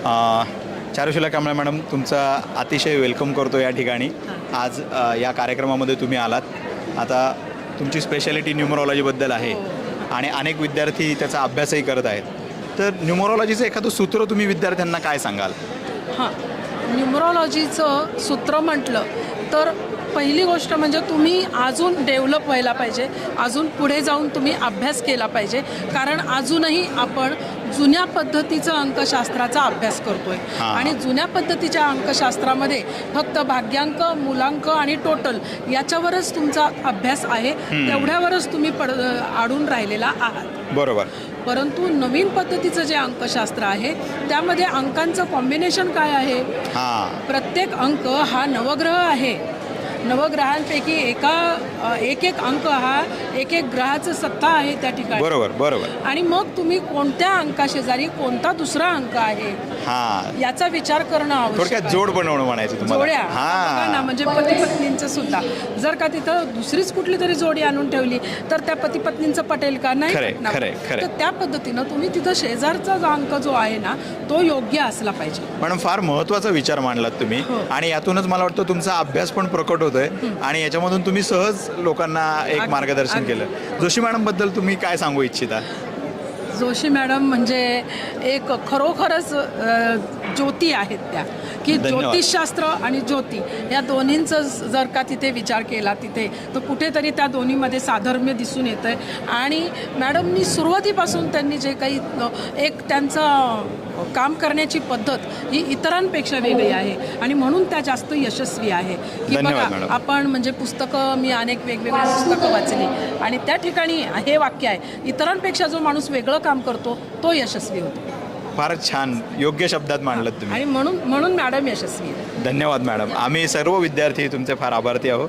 Charushila Kamble madam, तुमचं अतिशय welcome करतो या ठिकाणी. आज या कार्यक्रमामध्ये तुम्ही आलात. आता तुमची स्पेशालिटी न्यूमरॉलॉजीबद्दल आहे आणि अनेक विद्यार्थी त्याचा अभ्यासही करत आहेत. तर न्यूमरॉलॉजीचं एखादं सूत्र तुम्ही विद्यार्थ्यांना काय सांगाल? हां, न्यूमरॉलॉजीचं सूत्र म्हटलं तर पहिली गोष्ट म्हणजे तुम्ही अजून डेव्हलप व्हायला पाहिजे, अजून पुढे जाऊन तुम्ही अभ्यास केला पाहिजे. कारण अजूनही आपण जुन्या पद्धतीचं अंकशास्त्राचा अभ्यास करतोय आणि जुन्या पद्धतीच्या अंकशास्त्रामध्ये फक्त भाग्यांक, मूलांक आणि टोटल याच्यावरच तुमचा अभ्यास आहे, तेवढ्यावरच तुम्ही अडून राहिलेला आहात. बरोबर. परंतु नवीन पद्धतीचं जे अंकशास्त्र आहे त्यामध्ये अंकांचं कॉम्बिनेशन काय आहे? प्रत्येक अंक हा नवग्रह आहे. नवग्रहांपैकी एक एक अंक हा एक ग्रहाचं सत्ता आहे त्या ठिकाणी. बरोबर बरोबर. आणि मग तुम्ही कोणत्या अंकाशेजारी कोणता दुसरा अंक आहे याचा विचार करणं आवश्यक आहे. थोडक्यात जोड बनवणं म्हणायचं तुम्हाला. जोड्या बघा ना, म्हणजे पती पत्नींचं सुद्धा जर का तिथं दुसरीच कुठली तरी जोडी आणून ठेवली तर त्या पती पत्नींचं पटेल का? नाही पटणार. तर त्या पद्धतीनं तुम्ही तिथं शेजारचा जो अंक जो आहे ना तो योग्य असला पाहिजे. मॅडम, फार महत्त्वाचा विचार मांडलात तुम्ही आणि यातूनच मला वाटतं तुमचा अभ्यास पण प्रकट होतोय आणि याच्यामधून तुम्ही सहज लोकांना एक मार्गदर्शन केलं. जोशी मॅडम बद्दल तुम्ही काय सांगू इच्छिता? जोशी मॅडम म्हणजे एक खरोखरच ज्योती आहेत त्या, की ज्योतिषशास्त्र आणि ज्योती या दोन्हींचं जर का तिथे विचार केला तिथे तर कुठेतरी त्या दोन्हीमध्ये साधर्म्य दिसून येतं आहे. आणि मॅडमनी सुरुवातीपासून त्यांनी जे काही एक त्यांचं काम करण्याची पद्धत ही इतरांपेक्षा वेगळी आहे आणि म्हणून त्या जास्त यशस्वी आहे. की बघा, आपण म्हणजे पुस्तकं, मी अनेक वेगवेगळी पुस्तकं वाचली आणि त्या ठिकाणी हे वाक्य आहे, इतरांपेक्षा जो माणूस वेगळं काम करतो तो यशस्वी होतो. फारच छान, योग्य शब्दात मांडलं तुम्ही आणि म्हणून मॅडम यशस्वी आहे. धन्यवाद मॅडम. आम्ही सर्व विद्यार्थी तुमचे फार आभारी आहोत.